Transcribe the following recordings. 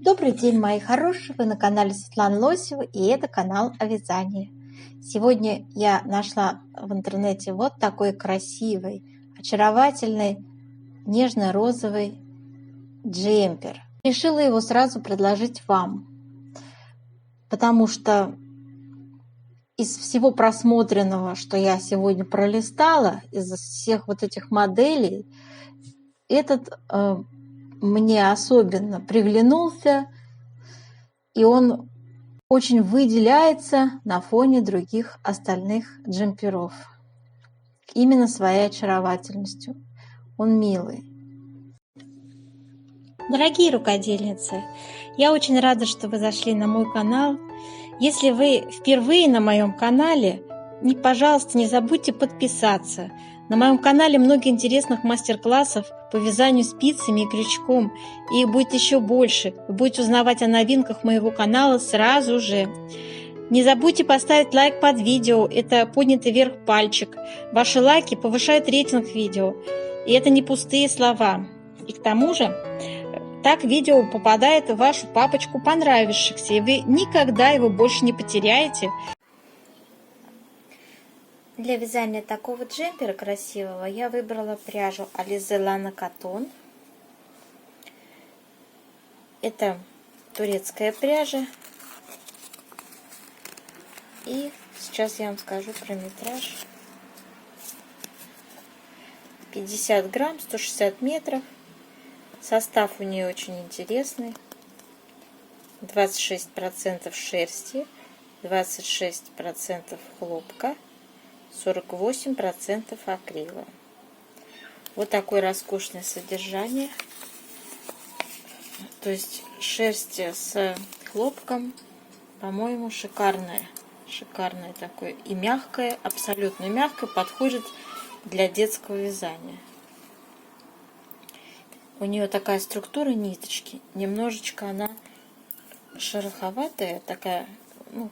Добрый день, мои хорошие! Вы на канале Светланы Лосевой, и это канал о вязании. Сегодня я нашла в интернете вот такой красивый, очаровательный, нежно-розовый джемпер. Решила его сразу предложить вам, потому что из всего просмотренного, что я сегодня пролистала, из всех вот этих моделей, этот мне особенно приглянулся, и он очень выделяется на фоне других остальных джемперов. Именно своей очаровательностью. Он милый. Дорогие рукодельницы, я очень рада, что вы зашли на мой канал. Если вы впервые на моем канале, пожалуйста, не забудьте подписаться. На моем канале много интересных мастер-классов по вязанию спицами и крючком. И их будет еще больше. Вы будете узнавать о новинках моего канала сразу же. Не забудьте поставить лайк под видео. Это поднятый вверх пальчик. Ваши лайки повышают рейтинг видео. И это не пустые слова. И к тому же, так видео попадает в вашу папочку понравившихся, и вы никогда его больше не потеряете. Для вязания такого джемпера красивого я выбрала пряжу Alize Lana Cotton. Это турецкая пряжа. И сейчас я вам скажу про метраж. 50 грамм, 160 метров. Состав у нее очень интересный. 26% шерсти, 26% хлопка, 48% акрила. Вот такое роскошное содержание. То есть шерсть с хлопком, по-моему, шикарная. Шикарная такое. И мягкое, абсолютно мягкое, подходит для детского вязания. У нее такая структура ниточки. Немножечко она шероховатая, такая,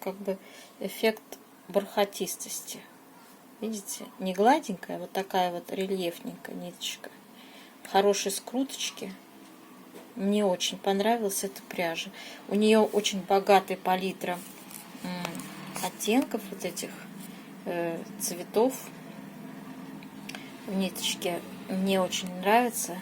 как бы эффект бархатистости. Видите, не гладенькая, вот такая вот рельефненькая ниточка. Хорошие скруточки. Мне очень понравилась эта пряжа. У нее очень богатая палитра оттенков вот этих цветов в ниточке. Мне очень нравится.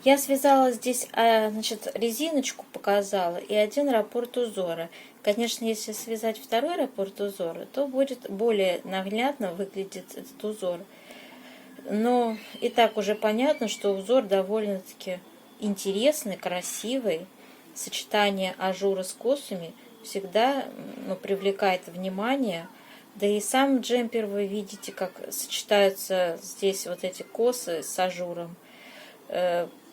Я связала здесь, резиночку показала и один раппорт узора. Конечно, если связать второй раппорт узора, то будет более наглядно выглядит этот узор. Но и так уже понятно, что узор довольно-таки интересный, красивый. Сочетание ажура с косами всегда привлекает внимание. Да и сам джемпер вы видите, как сочетаются здесь вот эти косы с ажуром.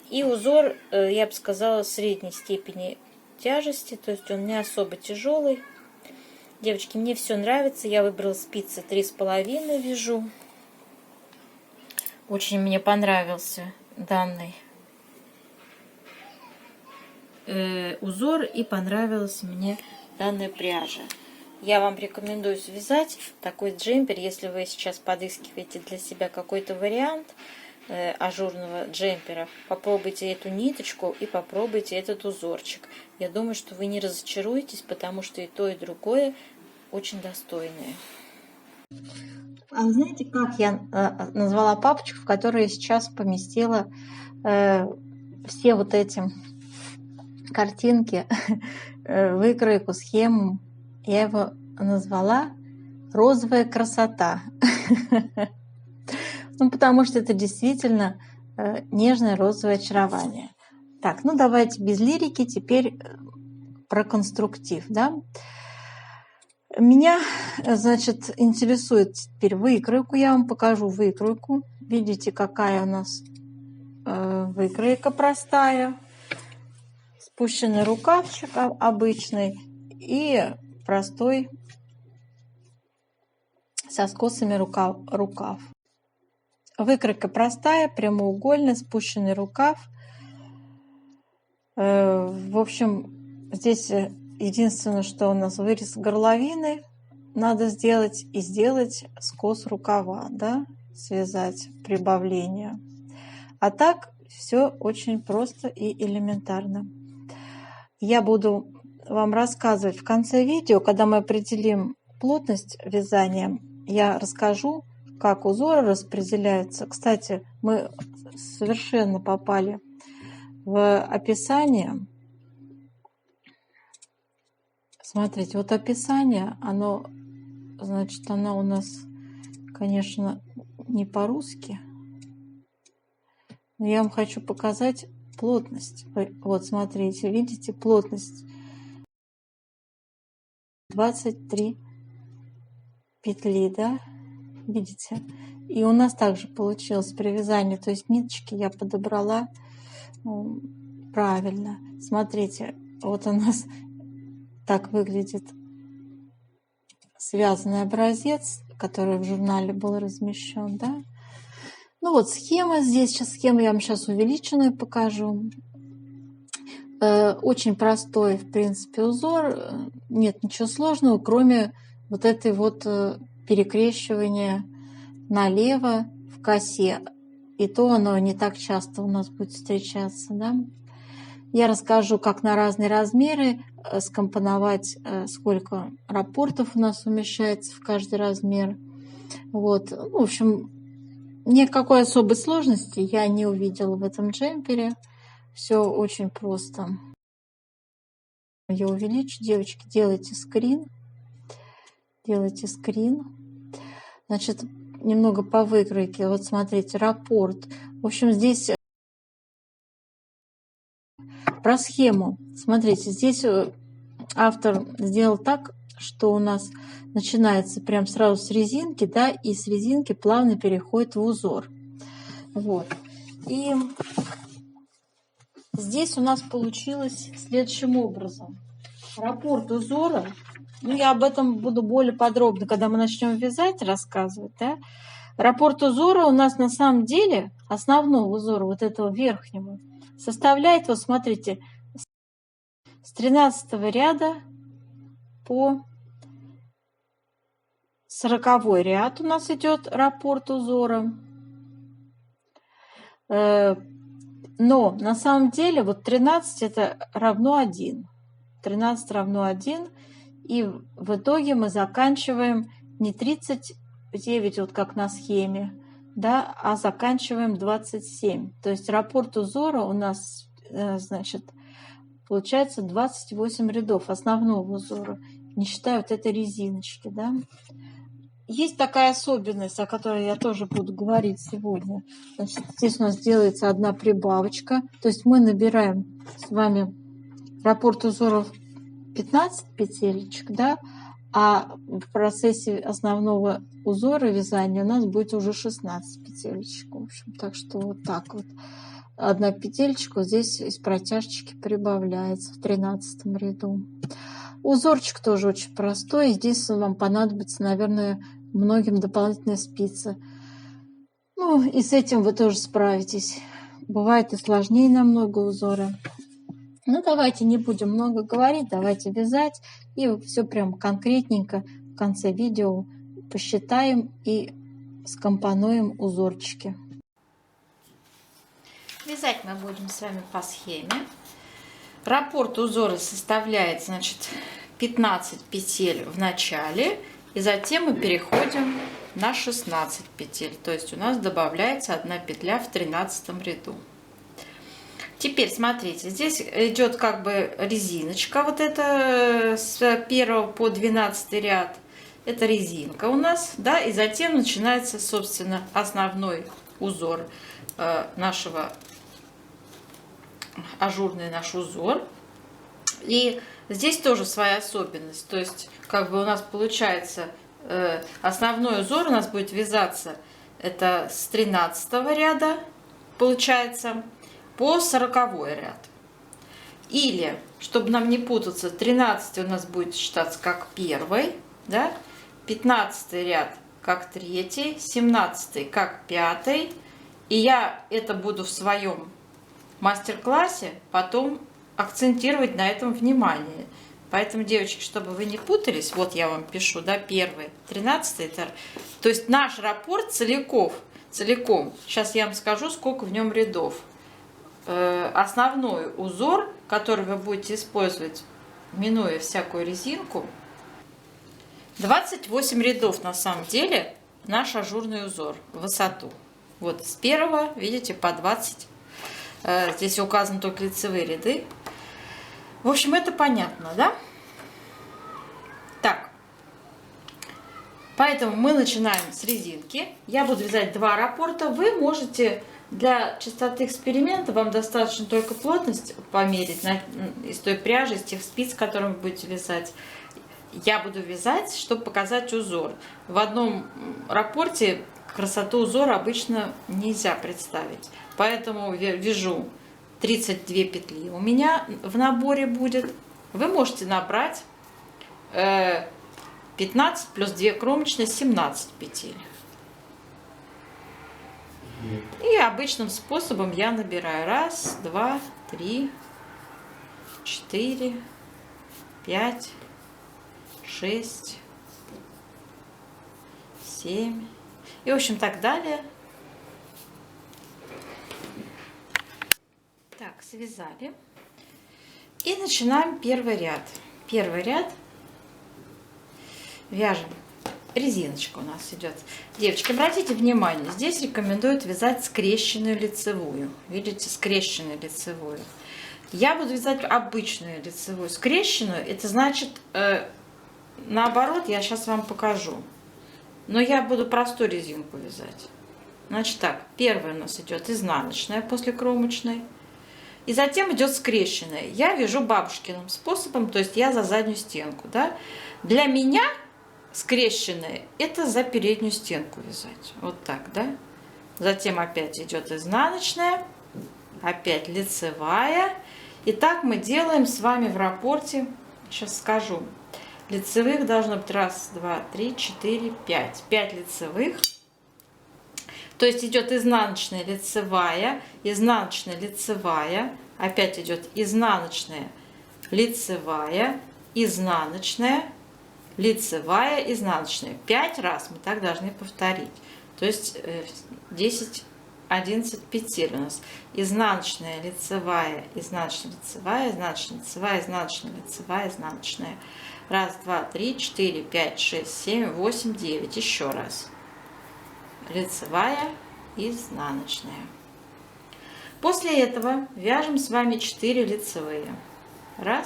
И узор, я бы сказала, средней степени тяжести, то есть он не особо тяжелый. Девочки, мне все нравится. Я выбрала спицы 3,5 вяжу. Очень мне понравился данный узор и понравилась мне данная пряжа. Я вам рекомендую связать такой джемпер, если вы сейчас подыскиваете для себя какой-то вариант ажурного джемпера. Попробуйте эту ниточку и попробуйте этот узорчик. Я думаю, что вы не разочаруетесь, потому что и то, и другое очень достойное. А вы знаете, как я назвала папочку, в которую я сейчас поместила все вот эти картинки, выкройку, схему? Я его назвала «Розовая красота». Потому что это действительно нежное розовое очарование. Так, давайте без лирики, теперь про конструктив, да? Меня, интересует теперь выкройку. Я вам покажу выкройку. Видите, какая у нас выкройка простая. Спущенный рукавчик обычный и простой со скосами рукав. Выкройка простая, прямоугольная, спущенный рукав. В общем, здесь единственное, что у нас вырез горловины надо сделать, и сделать скос рукава, да, связать прибавление. А так все очень просто и элементарно. я буду вам рассказывать в конце видео, когда мы определим плотность вязания, я расскажу, как узоры распределяются. Кстати, мы совершенно попали в описание. Смотрите, вот описание, оно, значит, оно у нас, конечно, не по-русски. Но я вам хочу показать плотность. Вот, смотрите, видите, плотность 23 петли, да, видите? И у нас также получилось при вязании, то есть ниточки я подобрала правильно. Смотрите, вот у нас так выглядит связанный образец, который в журнале был размещен, да. Ну вот схема здесь, сейчас схему я вам сейчас увеличенную покажу. Очень простой, в принципе, узор, нет ничего сложного, кроме вот этой вот перекрещивания налево в косе. И то оно не так часто у нас будет встречаться, да. Я расскажу, как на разные размеры скомпоновать, сколько раппортов у нас умещается в каждый размер. Вот, в общем, никакой особой сложности я не увидела в этом джемпере. Все очень просто. Я увеличу, девочки, делайте скрин. Делайте скрин. Значит, немного по выкройке. Вот смотрите, раппорт. В общем, здесь про схему. Смотрите, здесь автор сделал так, что у нас начинается прям сразу с резинки, да, и с резинки плавно переходит в узор. Вот. И здесь у нас получилось следующим образом. Раппорт узора, ну я об этом буду более подробно, когда мы начнем вязать, рассказывать, да. Раппорт узора у нас на самом деле, основного узора, вот этого верхнего, составляет, вот смотрите, с 13 ряда по 40 ряд у нас идет раппорт узора. Но на самом деле вот 13 это равно 1. 13 равно 1. И в итоге мы заканчиваем не 39, вот как на схеме, да, а заканчиваем 27. То есть раппорт узора у нас, значит, получается 28 рядов основного узора, не считая вот этой резиночки, да. Есть такая особенность, о которой я тоже буду говорить сегодня. Значит, здесь у нас делается одна прибавочка. То есть мы набираем с вами раппорт узоров 15 петелечек, да, а в процессе основного узора вязания у нас будет уже 16 петелечек. В общем, так что вот так вот. Одна петелечка здесь из протяжечки прибавляется в 13 ряду. Узорчик тоже очень простой. Здесь вам понадобится, наверное, многим дополнительные спицы. Ну, и с этим вы тоже справитесь. Бывает и сложнее намного узоры. Ну, давайте не будем много говорить, давайте вязать. И все прям конкретненько в конце видео посчитаем и скомпонуем узорчики. Вязать мы будем с вами по схеме. Раппорт узора составляет, значит, 15 петель в начале. И затем мы переходим на 16 петель. То есть у нас добавляется одна петля в 13 ряду. Теперь смотрите, здесь идет как бы резиночка. Вот это с 1 по 12 ряд. Это резинка у нас, да. И затем начинается, собственно, основной узор нашего, ажурный наш узор. И здесь тоже своя особенность. То есть, как бы у нас получается, основной узор у нас будет вязаться это с 13 ряда, получается, по 40 ряд. Или, чтобы нам не путаться, 13 у нас будет считаться как первый, да? 15 ряд как третий, 17 как пятый. И я это буду в своем мастер-классе потом акцентировать на этом внимание. Поэтому, девочки, чтобы вы не путались, вот я вам пишу, да, первый, 13, это, то есть наш раппорт целиком, сейчас я вам скажу, сколько в нем рядов. основной узор, который вы будете использовать, минуя всякую резинку. 28 рядов на самом деле наш ажурный узор в высоту. Вот с первого, видите, по 20. Здесь указаны только лицевые ряды. В общем, это понятно, да? Так. Поэтому мы начинаем с резинки. Я буду вязать 2 раппорта. Вы можете, для чистоты эксперимента, вам достаточно только плотность померить из той пряжи, из тех спиц, которыми вы будете вязать. Я буду вязать, чтобы показать узор. В одном раппорте красоту узора обычно нельзя представить. Поэтому вяжу 32 петли. У меня в наборе будет. Вы можете набрать 15 плюс 2 кромочные, 17 петель. И обычным способом я набираю 1, 2, 3, 4, 5, 6, 7 и, в общем, так далее. Так, связали. И начинаем первый ряд. Первый ряд вяжем. Резиночка у нас идет. Девочки, обратите внимание, здесь рекомендуют вязать скрещенную лицевую. Видите, скрещенную лицевую. Я буду вязать обычную лицевую. Скрещенную, это значит, наоборот, я сейчас вам покажу. Но я буду простую резинку вязать. Значит так, первая у нас идет изнаночная после кромочной. И затем идет скрещенная. Я вяжу бабушкиным способом, то есть я за заднюю стенку. Да? Для меня скрещенная это за переднюю стенку вязать. Вот так, да? Затем опять идет изнаночная, опять лицевая. И так мы делаем с вами в раппорте. Сейчас скажу. Лицевых должно быть 1, 2, 3, 4, 5. 5 лицевых. То есть идет изнаночная, лицевая, изнаночная, лицевая. Опять идет изнаночная, лицевая, изнаночная, лицевая, изнаночная. 5 раз мы так должны повторить. То есть 10, 11 петель у нас. Изнаночная, лицевая, изнаночная, лицевая, изнаночная, лицевая, изнаночная, лицевая, изнаночная. 1, 2, 3, 4, 5, 6, 7, 8, 9. Еще раз. Лицевая, изнаночная. После этого вяжем с вами 4 лицевые. 1,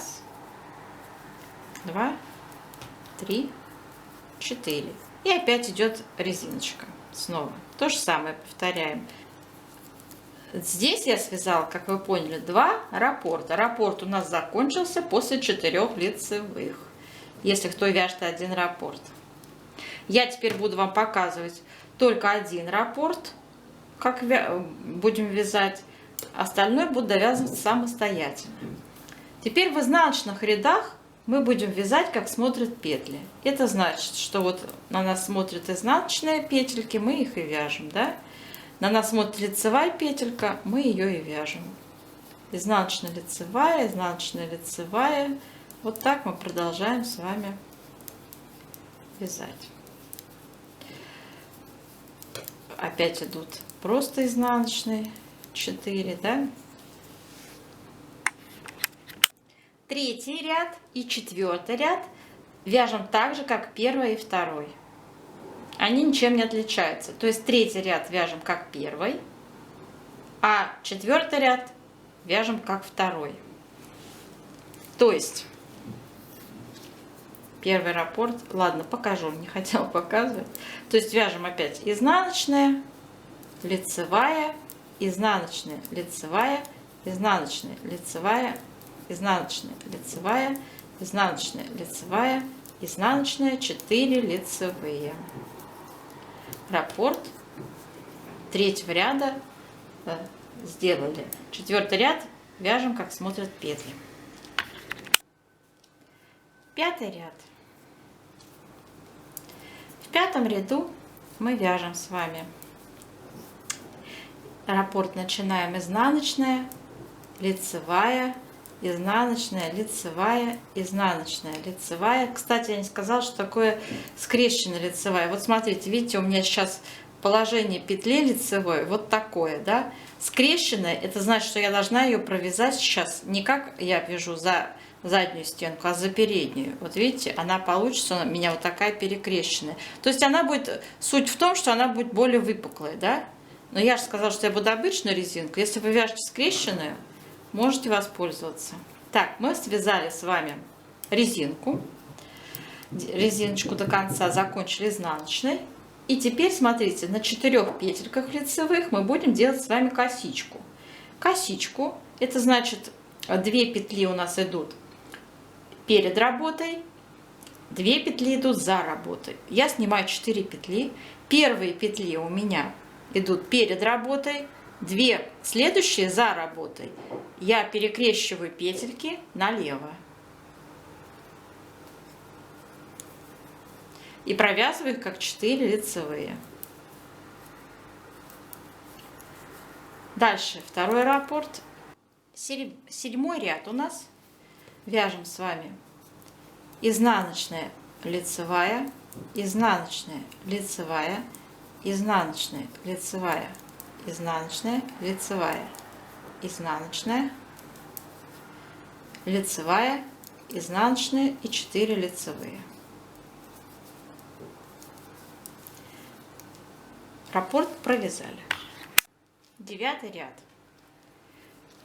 2, 3, 4. И опять идет резиночка. Снова. То же самое повторяем. Здесь я связала, как вы поняли, 2 раппорта. Раппорт у нас закончился после 4 лицевых. Если кто вяжет 1 раппорт. Я теперь буду вам показывать только 1 раппорт, как будем вязать. Остальное буду довязывать самостоятельно. Теперь в изнаночных рядах мы будем вязать, как смотрят петли. Это значит, что вот на нас смотрят изнаночные петельки, мы их и вяжем, да? На нас смотрит лицевая петелька, мы ее и вяжем. Изнаночная, лицевая, изнаночная, лицевая. Вот так мы продолжаем с вами вязать. Опять идут просто изнаночные 4, да? 3 ряд и 4 ряд вяжем так же, как 1 и 2. Они ничем не отличаются. То есть 3 ряд вяжем как 1, а 4 ряд вяжем как 2. То есть первый раппорт, ладно, покажу, не хотела показывать. То есть вяжем опять изнаночная, лицевая, изнаночная, лицевая, изнаночная, лицевая, изнаночная, лицевая, изнаночная, лицевая, изнаночная, 4 лицевые. Раппорт 3 ряда сделали. 4 ряд вяжем, как смотрят петли. 5 ряд. В 5 ряду мы вяжем с вами. Раппорт начинаем изнаночная, лицевая, изнаночная, лицевая, изнаночная, лицевая. Кстати, я не сказала, что такое скрещенная лицевая. Вот смотрите, видите, у меня сейчас положение петли лицевой вот такое, да. Скрещенная, это значит, что я должна ее провязать сейчас не как я вяжу за заднюю стенку, а за переднюю. Вот видите, она получится у меня вот такая перекрещенная. То есть она будет, суть в том, что она будет более выпуклая, да. Но я же сказала, что я буду обычную резинку. Если вы вяжете скрещенную, можете воспользоваться. Так, мы связали с вами резинку. Резиночку до конца закончили изнаночной. И теперь, смотрите, на 4 петельках лицевых мы будем делать с вами косичку. Косичку, это значит, 2 петли у нас идут перед работой, 2 петли идут за работой. Я снимаю 4 петли. Первые петли у меня идут перед работой, 2 следующие за работой. Я перекрещиваю петельки налево. И провязываю их как 4 лицевые. Дальше второй раппорт. 7-й ряд у нас. Вяжем с вами изнаночная, лицевая, изнаночная, лицевая, изнаночная, лицевая, изнаночная, лицевая, изнаночная, лицевая, изнаночная и 4 лицевые. Раппорт провязали. 9-й ряд.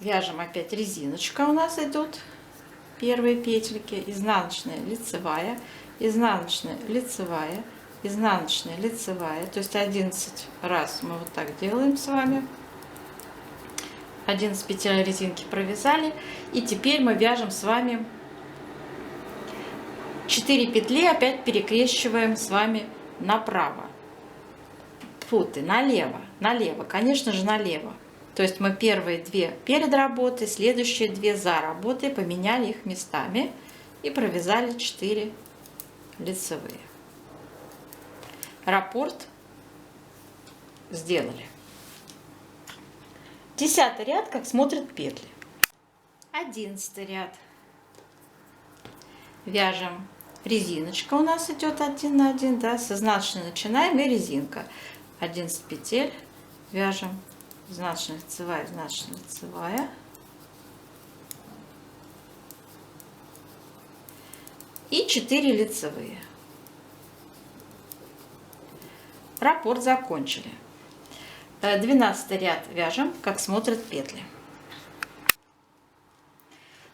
Вяжем опять резиночка у нас идут. Первые петельки. Изнаночная, лицевая, изнаночная, лицевая, изнаночная, лицевая. То есть 11 раз мы вот так делаем с вами. 11 петель резинки провязали. И теперь мы вяжем с вами 4 петли, опять перекрещиваем с вами направо. Налево, конечно же, налево. То есть мы первые 2 перед работой, следующие 2 за работой, поменяли их местами и провязали 4 лицевые. Раппорт сделали. 10-й ряд, как смотрят петли. 11-й ряд. Вяжем резиночка у нас идет 1 на 1, да, с изнаночной начинаем и резинка. 11 петель вяжем, изнаночная, лицевая, изнаночная, лицевая. И 4 лицевые. Раппорт закончили. 12 ряд вяжем, как смотрят петли.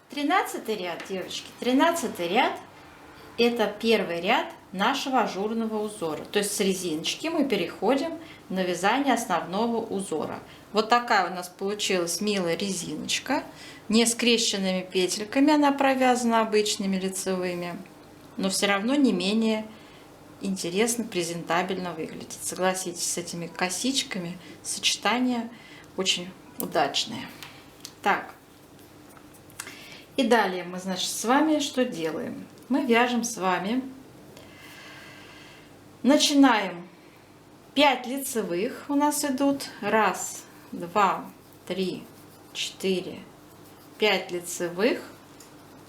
13 ряд, девочки, 13 ряд — это первый ряд нашего ажурного узора. То есть с резиночки мы переходим на вязание основного узора. Вот такая у нас получилась милая резиночка. Не скрещенными петельками она провязана обычными лицевыми, но все равно не менее интересно, презентабельно выглядит. Согласитесь, с этими косичками сочетание очень удачное. Так, и далее мы, значит, с вами что делаем? Мы вяжем с вами, начинаем 5 лицевых у нас идут. 1, 2, 3, 4, 5 лицевых.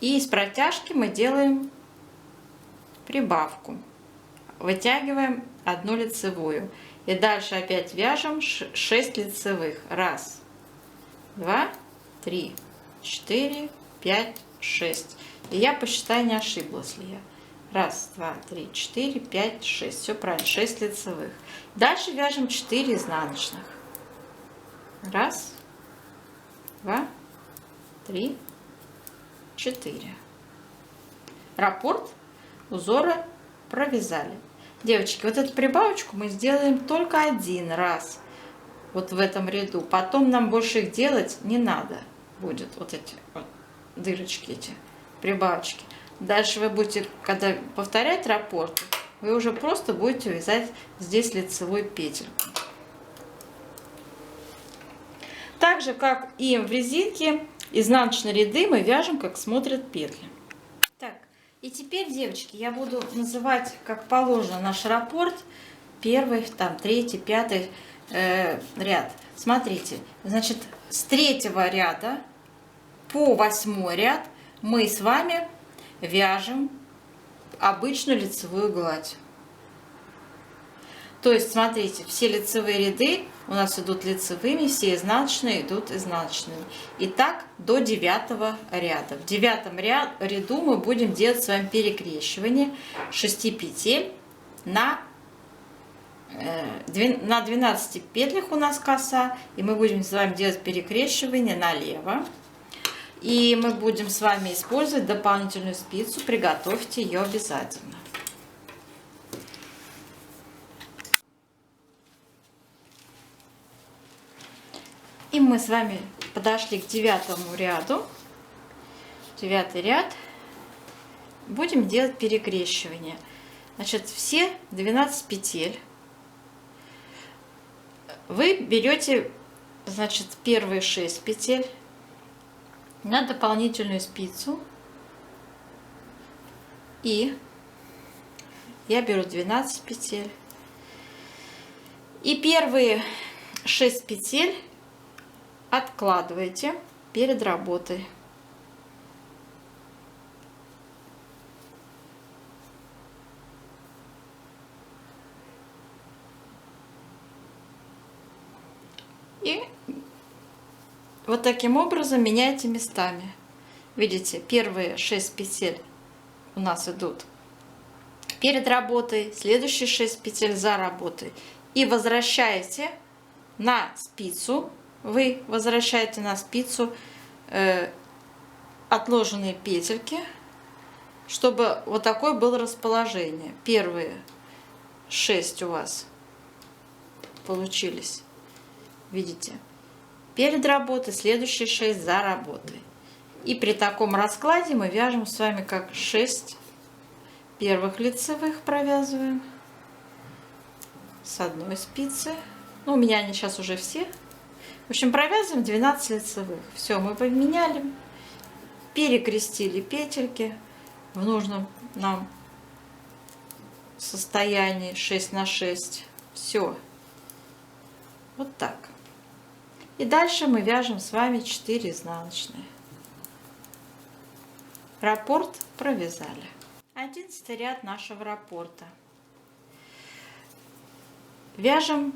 И из протяжки мы делаем прибавку. Вытягиваем 1 лицевую. И дальше опять вяжем 6 лицевых. 1, 2, 3, 4, 5, 6. И я посчитаю, не ошиблась ли я. 1, 2, 3, 4, 5, 6. Все правильно, 6 лицевых. Дальше вяжем 4 изнаночных. 1, 2, 3, 4. Раппорт узора провязали. Девочки, вот эту прибавочку мы сделаем только 1 раз. Вот в этом ряду. Потом нам больше их делать не надо будет. Вот эти вот дырочки, эти прибавочки. Дальше вы будете, когда повторять раппорт, вы уже просто будете вязать здесь лицевую петельку. Так же, как и в резинке, изнаночные ряды мы вяжем, как смотрят петли. Так, и теперь, девочки, я буду называть, как положено, наш раппорт. 1, там, 3, 5 ряд. Смотрите, значит, с 3-го ряда по 8-й ряд мы с вами вяжем обычную лицевую гладь. То есть, смотрите, все лицевые ряды у нас идут лицевыми, все изнаночные идут изнаночными. И так до 9 ряда. В 9 ряду мы будем делать с вами перекрещивание 6 петель на 12 петлях у нас коса. И мы будем с вами делать перекрещивание налево. И мы будем с вами использовать дополнительную спицу. Приготовьте ее обязательно. И мы с вами подошли к 9 ряду. 9 ряд. Будем делать перекрещивание. Значит, все 12 петель вы берете, значит, первые 6 петель на дополнительную спицу. И я беру 12 петель. И первые 6 петель откладывайте перед работой. И вот таким образом меняйте местами. Видите, первые 6 петель у нас идут перед работой, следующие 6 петель за работой. И возвращаете на спицу. Вы возвращаете на спицу отложенные петельки, чтобы вот такое было расположение. Первые 6 у вас получились, видите, перед работой, следующие 6 за работой. И при таком раскладе мы вяжем с вами как 6 первых лицевых провязываем с одной спицы. Ну, у меня они сейчас уже все. В общем, провязываем 12 лицевых. Все, мы поменяли, перекрестили петельки в нужном нам состоянии 6 на 6. Все. Вот так. И дальше мы вяжем с вами 4 изнаночные. Раппорт провязали. 11 ряд нашего раппорта. Вяжем,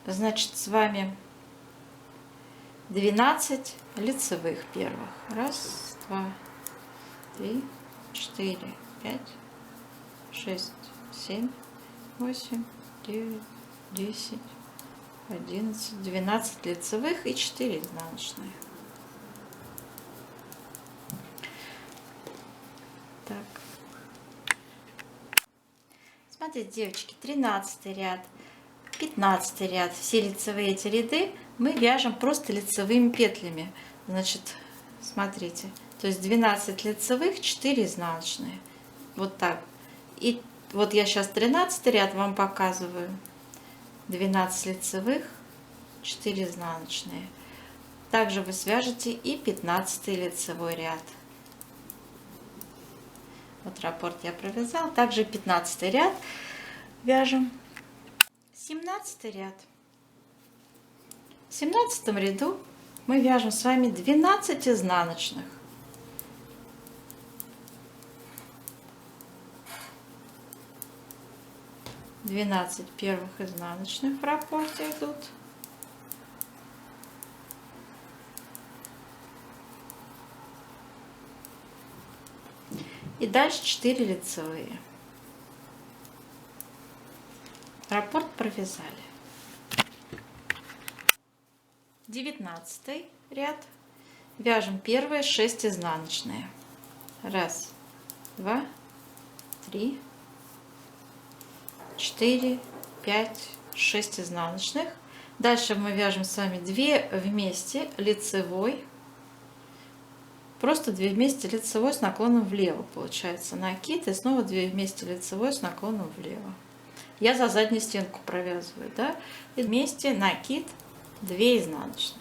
значит, с вами 12 лицевых первых. 1, 2, 3, 4, 5, 6, 7, 8, 9, 10, 11, 12 лицевых и 4 изнаночные. Так. Смотрите, девочки, 13 ряд, 15 ряд, все лицевые эти ряды мы вяжем просто лицевыми петлями. Значит, смотрите, то есть 12 лицевых, 4 изнаночные. Вот так. И вот я сейчас 13 ряд вам показываю. 12 лицевых, 4 изнаночные. Также вы свяжете и 15 лицевой ряд. Вот раппорт я провязала. Также 15 ряд вяжем. 17 ряд. В 17 ряду мы вяжем с вами 12 изнаночных. Двенадцать первых изнаночных в раппорте идут. И дальше 4 лицевые. Раппорт провязали. 19 ряд. Вяжем первые 6 изнаночные. 1, 2, 3, 4, 5, 6 изнаночных. Дальше мы вяжем с вами 2 вместе лицевой. Просто 2 вместе лицевой с наклоном влево получается накид. И снова 2 вместе лицевой с наклоном влево. Я за заднюю стенку провязываю, да? И вместе накид, 2 изнаночные.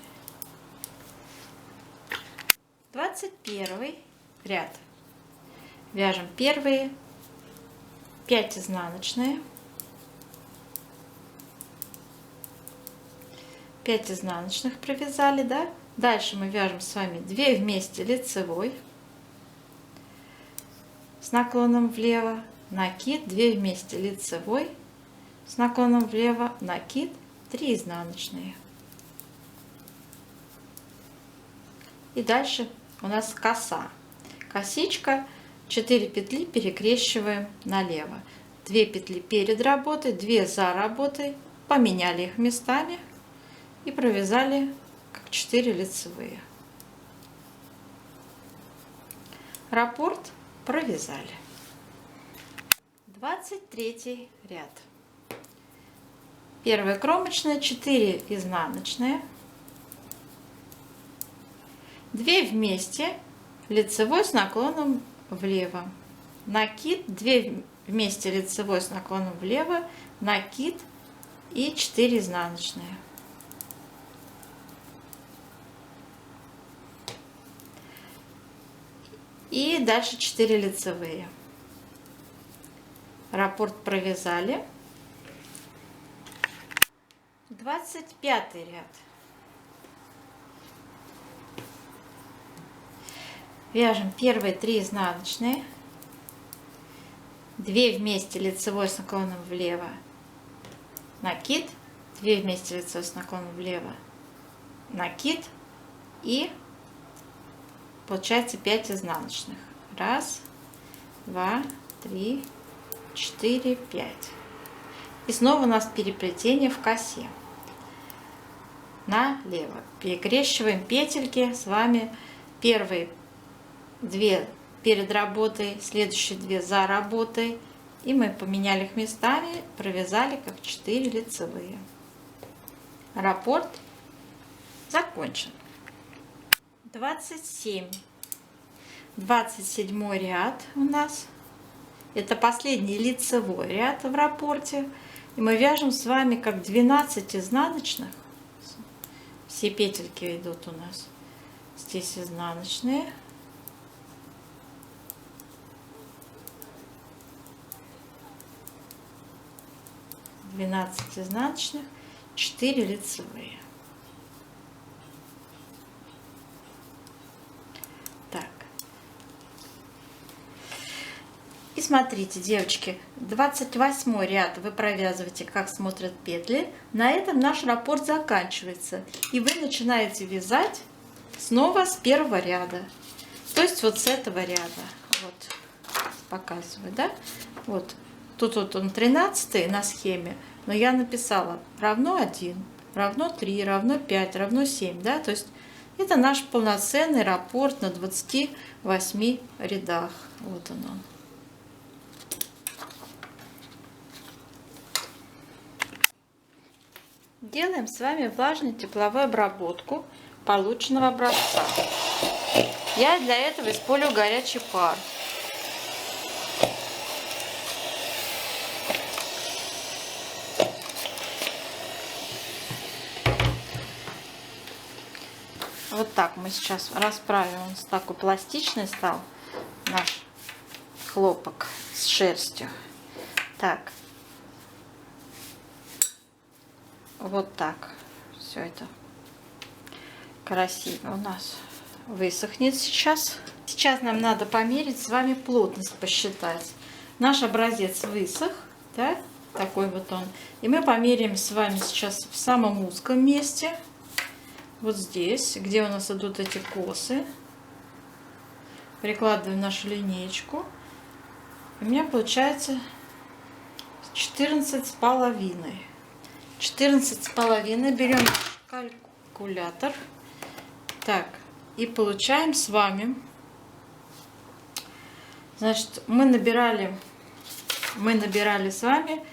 21 ряд. Вяжем первые 5 изнаночные. 5 изнаночных провязали, да? Дальше мы вяжем с вами 2 вместе лицевой с наклоном влево, накид, 2 вместе лицевой с наклоном влево, накид, 3 изнаночные. И дальше у нас коса. Косичка, 4 петли перекрещиваем налево. 2 петли перед работой, 2 за работой. Поменяли их местами и провязали как 4 лицевые. Раппорт провязали. 23 ряд. Первая кромочная, 4 изнаночные, 2 вместе, лицевой с наклоном влево, накид, 2 вместе лицевой с наклоном влево, накид и 4 изнаночные. И дальше 4 лицевые. Раппорт провязали. 25 ряд. Вяжем первые 3 изнаночные, 2 вместе лицевой с наклоном влево, накид, 2 вместе лицевой с наклоном влево, накид и получается 5 изнаночных. 1, 2, 3, 4, 5. И снова у нас переплетение в косе. Налево. Перекрещиваем петельки с вами. Первые 2 перед работой, следующие 2 за работой. И мы поменяли их местами, провязали как 4 лицевые. Раппорт закончен. 27. 27 ряд у нас. Это последний лицевой ряд в раппорте. И мы вяжем с вами как 12 изнаночных. Все петельки идут у нас. Здесь изнаночные. Двенадцать изнаночных, 4 лицевые. Так. И смотрите, девочки, 28 ряд вы провязываете, как смотрят петли. На этом наш раппорт заканчивается. И вы начинаете вязать снова с первого ряда. То есть вот с этого ряда. Вот, показываю, да? Вот. Тут вот он 13 на схеме, но я написала равно 1, равно 3, равно 5, равно 7, да? То есть это наш полноценный раппорт на 28 рядах. Вот он. Делаем с вами влажную тепловую обработку полученного образца. Я для этого использую горячий пар. Вот так мы сейчас расправим. Он такой пластичный стал, наш хлопок с шерстью. Так. Вот так. Все это красиво у нас высохнет сейчас. Сейчас нам надо померить с вами плотность, посчитать. Наш образец высох, да? Такой вот он. И мы померяем с вами сейчас в самом узком месте. Вот здесь, где у нас идут эти косы. Прикладываем нашу линеечку. У меня получается 14,5. 14,5. Берем калькулятор. Так, и получаем с вами. Значит, мы набирали с вами.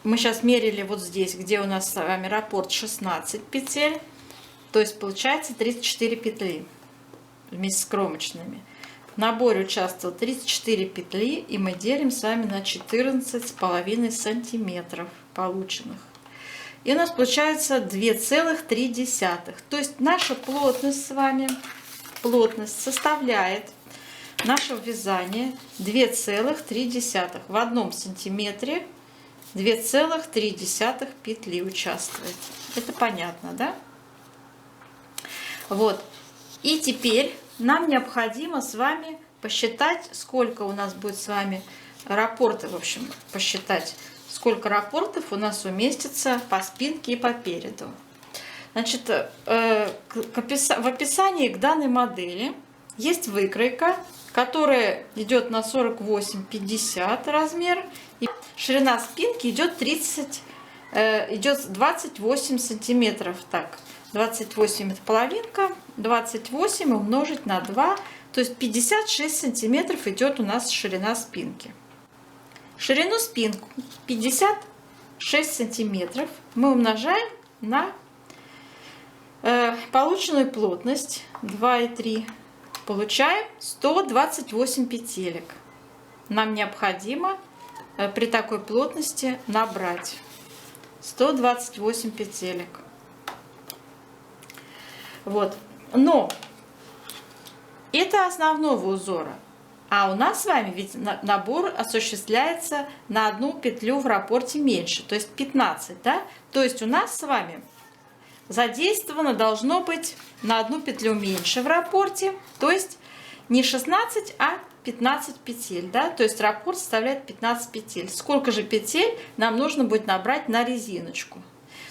Мы сейчас мерили вот здесь, где у нас с вами раппорт 16 петель. То есть получается 34 петли вместе с кромочными. В наборе участвовало 34 петли, и мы делим с вами на 14,5 сантиметров полученных. И у нас получается 2,3. То есть наша плотность с вами, составляет нашего вязания 2,3. В 1 сантиметре 2,3 петли участвует. Это понятно, да? Вот. И теперь нам необходимо с вами посчитать, сколько у нас будет с вами раппорты, в общем, посчитать, сколько раппортов у нас уместится по спинке и по переду. Значит, в описании к данной модели есть выкройка, которая идет на 48-50 размер, и ширина спинки идет 28 сантиметров. Так, 28 это половинка, 28 умножить на 2, то есть 56 сантиметров идет у нас ширина спинки. Ширину спинку 56 сантиметров мы умножаем на полученную плотность 2,3. Получаем 128 петелек. Нам необходимо при такой плотности набрать 128 петелек. Вот. Но это основного узора. А у нас с вами ведь набор осуществляется на одну петлю в раппорте меньше, то есть 15, да? То есть у нас с вами задействовано должно быть на одну петлю меньше в раппорте, то есть не 16, а 15 петель, да? То есть раппорт составляет 15 петель. Сколько же петель нам нужно будет набрать на резиночку?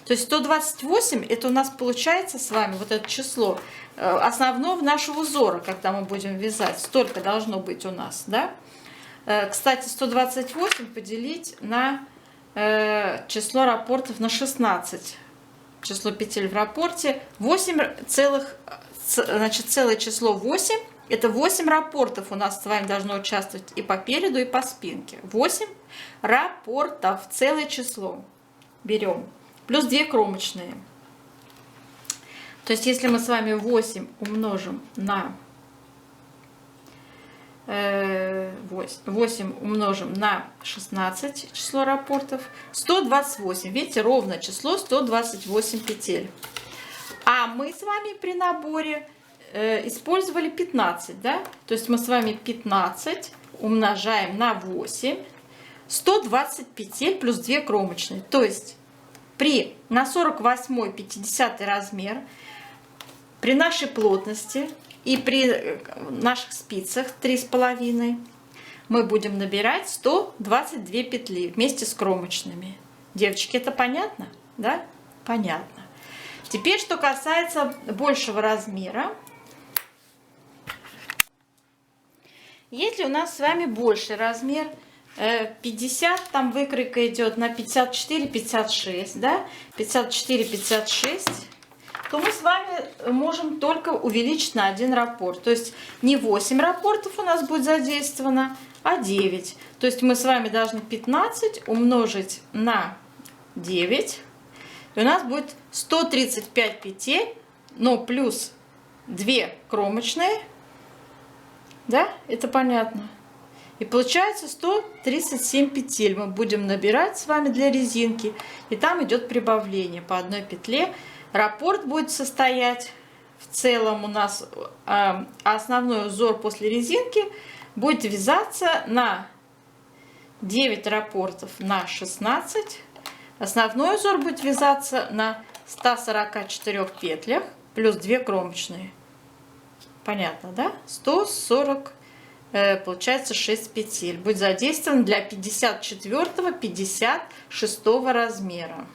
То есть 128 это у нас получается с вами вот это число основного нашего узора, когда мы будем вязать. Столько должно быть у нас, да? Кстати, 128 поделить на число раппортов на 16. Число петель в раппорте 8 целых, значит, целое число 8. Это 8 раппортов у нас с вами должно участвовать и по переду, и по спинке. 8 раппортов, целое число. Берем. Плюс 2 кромочные. То есть, если мы с вами 8 умножим на 8 умножим на 16 число раппортов, 128. Видите, ровное число 128 петель. А мы с вами при наборе использовали 15, да? То есть мы с вами 15 умножаем на 8, 120 петель плюс 2 кромочные. То есть на 48 50 размер при нашей плотности и при наших спицах 3,5 мы будем набирать 122 петли вместе с кромочными. Девочки, это понятно? Да? Понятно. Теперь, что касается большего размера. Если у нас с вами больший размер, 50, там выкройка идет на 54-56, да? 54-56, то мы с вами можем только увеличить на 1 раппорт. То есть не 8 раппортов у нас будет задействовано, а 9. То есть мы с вами должны 15 умножить на 9. И у нас будет 135 петель, но плюс 2 кромочные. Да, это понятно. И получается 137 петель мы будем набирать с вами для резинки. И там идет прибавление по одной петле. Раппорт будет состоять в целом у нас, основной узор после резинки будет вязаться на 9 раппортов на 16. Основной узор будет вязаться на 144 петлях плюс 2 кромочные. Понятно, да? 140, получается 6 петель. Будет задействован для 54-56 размера.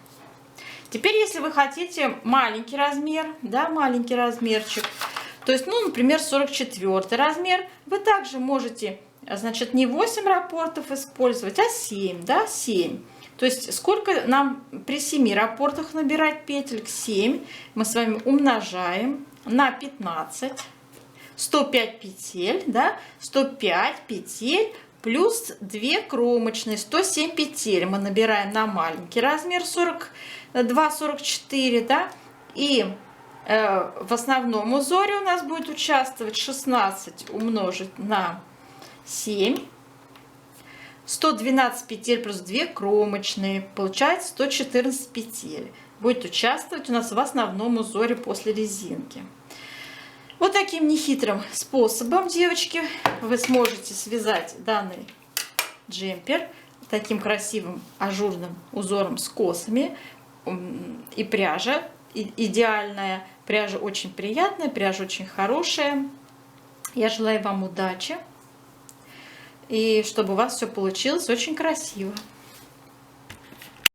Теперь, если вы хотите маленький размер, да, маленький размерчик, то есть, ну, например, 44 размер, вы также можете, значит, не 8 раппортов использовать, а 7, да, 7. То есть, сколько нам при 7 раппортах набирать петель? 7. Мы с вами умножаем на 15. 105 петель, да, 105 петель плюс 2 кромочные, 107 петель мы набираем на маленький размер 42-44, да, и в основном узоре у нас будет участвовать 16 умножить на 7, 112 петель плюс 2 кромочные, получается 114 петель будет участвовать у нас в основном узоре после резинки. Вот таким нехитрым способом, девочки, вы сможете связать данный джемпер таким красивым ажурным узором с косами. И пряжа идеальная, пряжа очень приятная, пряжа очень хорошая. Я желаю вам удачи. И чтобы у вас все получилось очень красиво.